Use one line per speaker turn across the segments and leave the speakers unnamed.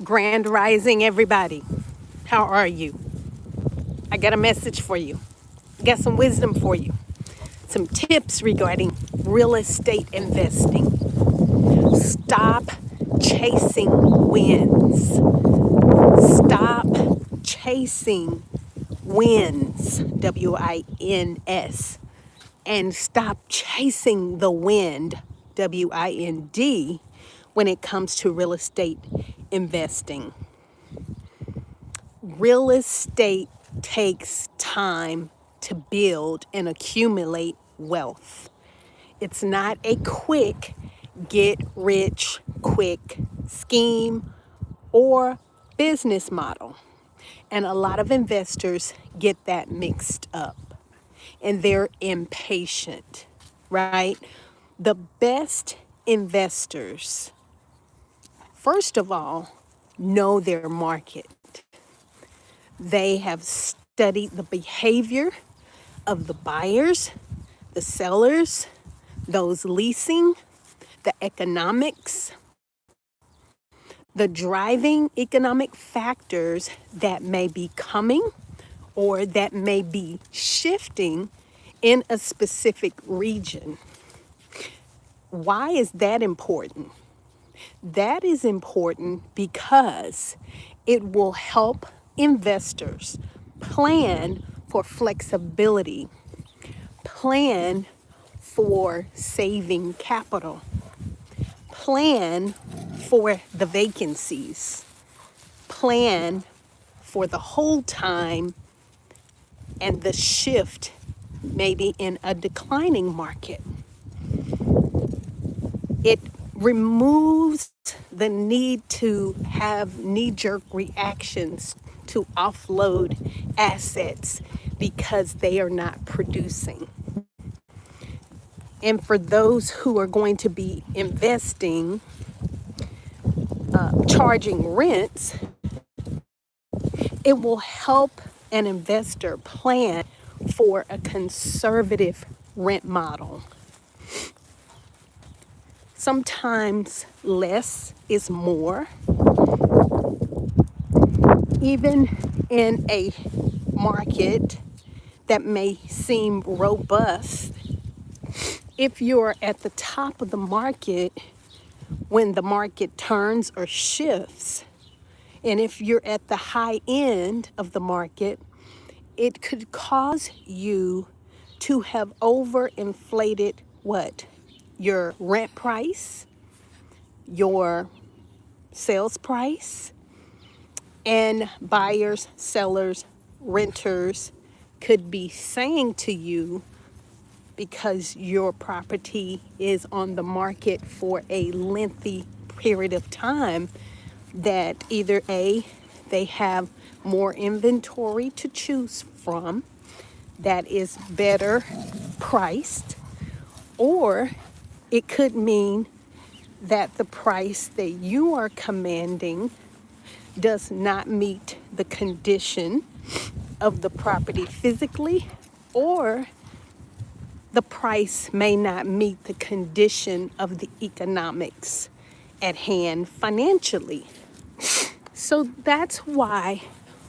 Grand Rising, everybody. How are you? I got a message for you. I got some wisdom for you. Some tips regarding real estate investing. Stop chasing wins. Stop chasing wins. WINS. And stop chasing the wind. WIND. When it comes to real estate investing. Real estate takes time to build and accumulate wealth. It's not a quick get rich quick scheme or business model. And a lot of investors get that mixed up and they're impatient, right? The best investors, first of all, know their market. They have studied the behavior of the buyers, the sellers, those leasing, the economics, the driving economic factors that may be coming or that may be shifting in a specific region. Why is that important? That is important because it will help investors plan for flexibility, plan for saving capital, plan for the vacancies, plan for the hold time and the shift maybe in a declining market. It removes the need to have knee-jerk reactions to offload assets because they are not producing. And for those who are going to be investing, charging rents, it will help an investor plan for a conservative rent model. Sometimes less is more. Even in a market that may seem robust, if you're at the top of the market when the market turns or shifts, and if you're at the high end of the market, it could cause you to have overinflated what? Your rent price, your sales price, and buyers, sellers, renters could be saying to you, because your property is on the market for a lengthy period of time, that either A, they have more inventory to choose from that is better priced, or it could mean that the price that you are commanding does not meet the condition of the property physically, or the price may not meet the condition of the economics at hand financially. So that's why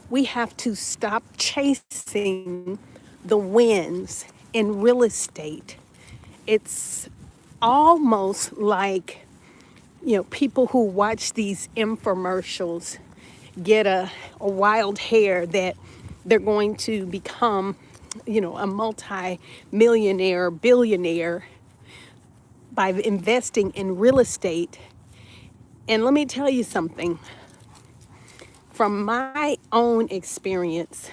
we have to stop chasing the wins in real estate. It's almost like, people who watch these infomercials get a wild hair that they're going to become, a multi-millionaire, billionaire by investing in real estate. And let me tell you something. From my own experience,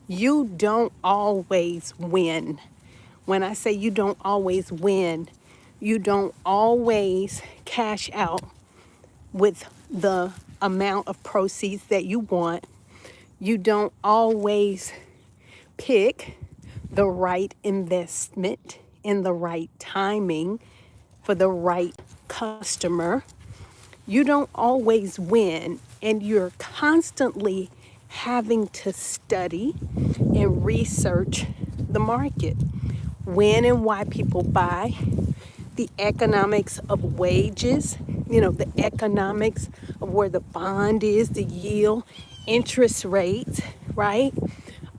you don't always win. When I say you don't always win, you don't always cash out with the amount of proceeds that you want. You don't always pick the right investment in the right timing for the right customer. You don't always win, and you're constantly having to study and research the market, when and why people buy, the economics of wages. the economics of where the bond is, the yield, interest rates, right?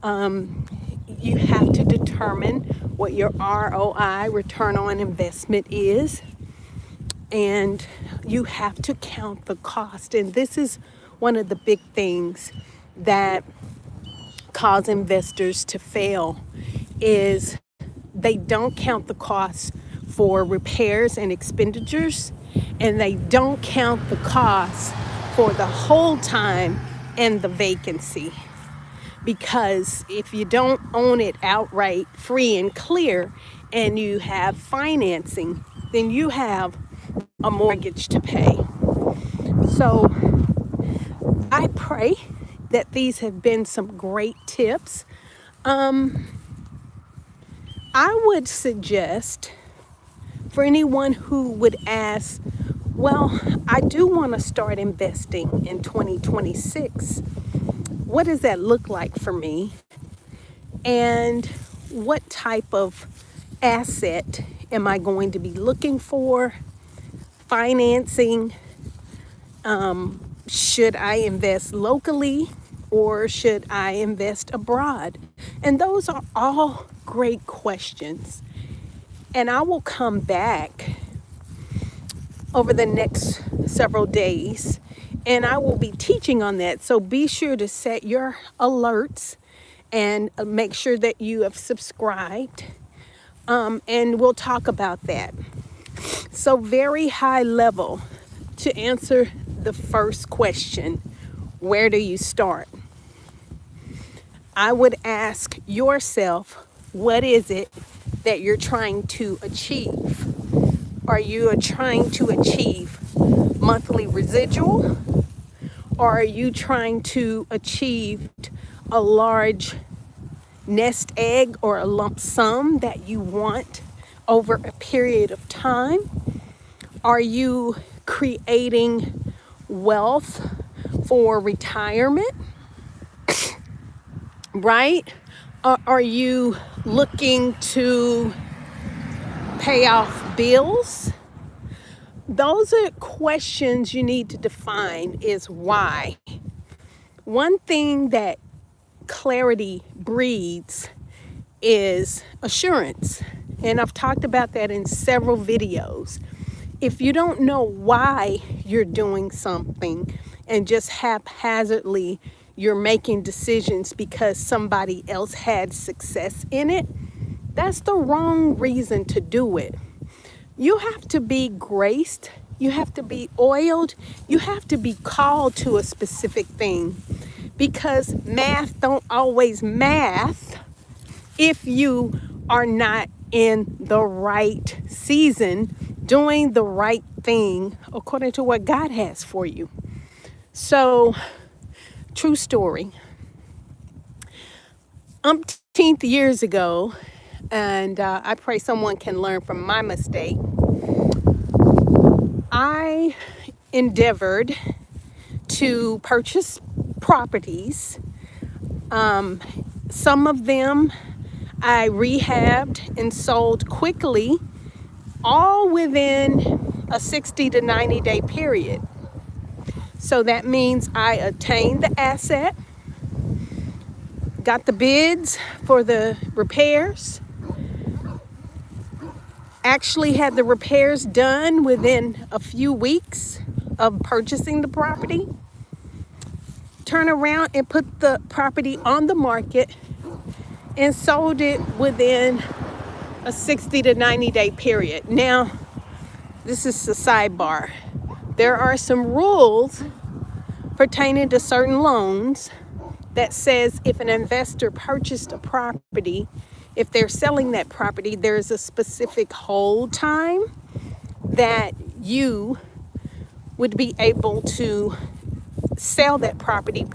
You have to determine what your ROI, return on investment, is. And you have to count the cost. And this is one of the big things that cause investors to fail is they don't count the costs for repairs and expenditures, and they don't count the costs for the whole time and the vacancy. Because if you don't own it outright, free and clear, and you have financing, then you have a mortgage to pay. So I pray that these have been some great tips. I would suggest for anyone who would ask, well, I do want to start investing in 2026. What does that look like for me? And what type of asset am I going to be looking for? Financing? Should I invest locally or should I invest abroad? And those are all great questions. And I will come back over the next several days and I will be teaching on that. So be sure to set your alerts and make sure that you have subscribed. And we'll talk about that. So very high level, to answer the first question, where do you start? I would ask yourself, what is it that you're trying to achieve? Are you trying to achieve monthly residual? Or are you trying to achieve a large nest egg or a lump sum that you want over a period of time? Are you creating wealth for retirement? Right? Are you looking to pay off bills? Those are questions you need to define is why. One thing that clarity breeds is assurance. And I've talked about that in several videos. If you don't know why you're doing something and just haphazardly you're making decisions because somebody else had success in it, that's the wrong reason to do it. You have to be graced. You have to be oiled. You have to be called to a specific thing, because math don't always math if you are not in the right season doing the right thing according to what God has for you. So, true story. Umpteenth years ago, and I pray someone can learn from my mistake, I endeavored to purchase properties. Some of them I rehabbed and sold quickly, all within a 60 to 90 day period. So that means I attained the asset, got the bids for the repairs, actually had the repairs done within a few weeks of purchasing the property, turn around and put the property on the market and sold it within a 60 to 90 day period. Now, this is a sidebar. There are some rules pertaining to certain loans that says if an investor purchased a property, if they're selling that property, there's a specific hold time that you would be able to sell that property.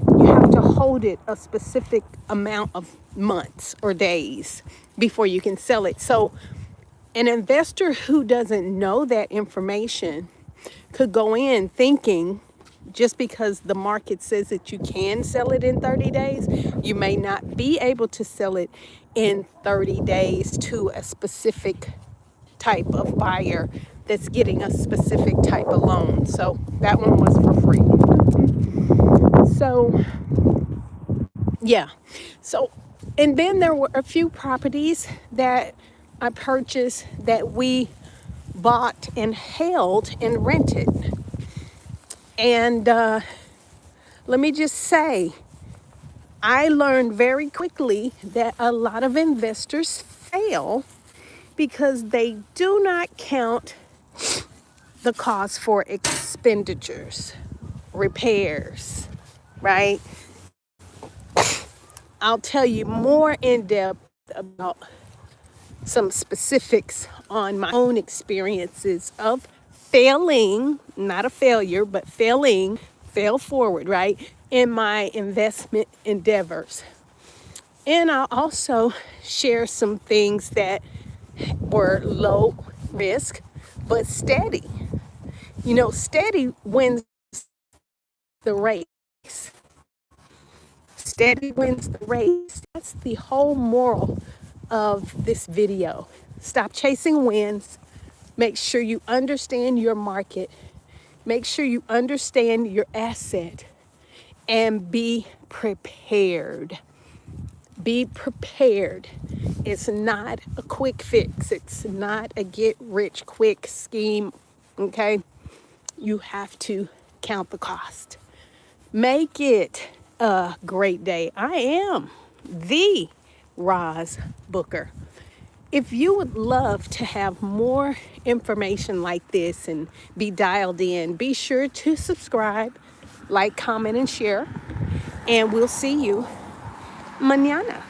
You have to hold it a specific amount of months or days before you can sell it. So an investor who doesn't know that information could go in thinking just because the market says that you can sell it in 30 days, you may not be able to sell it in 30 days to a specific type of buyer that's getting a specific type of loan. So that one was for free. So, yeah. So, and then there were a few properties that I purchased that we bought and held and rented. And let me just say, I learned very quickly that a lot of investors fail because they do not count the cost for expenditures, repairs, right? I'll tell you more in depth about some specifics on my own experiences of failing, not a failure, but fail forward, right, in my investment endeavors. And I'll also share some things that were low risk, but steady. You know, steady wins the race. Steady wins the race. That's the whole moral of this video. Stop chasing wins. Make sure you understand your market. Make sure you understand your asset and be prepared. Be prepared. It's not a quick fix. It's not a get rich quick scheme. Okay? You have to count the cost. Make it a great day. I am the Roz Booker. If you would love to have more information like this and be dialed in, be sure to subscribe, like, comment, and share. And we'll see you mañana.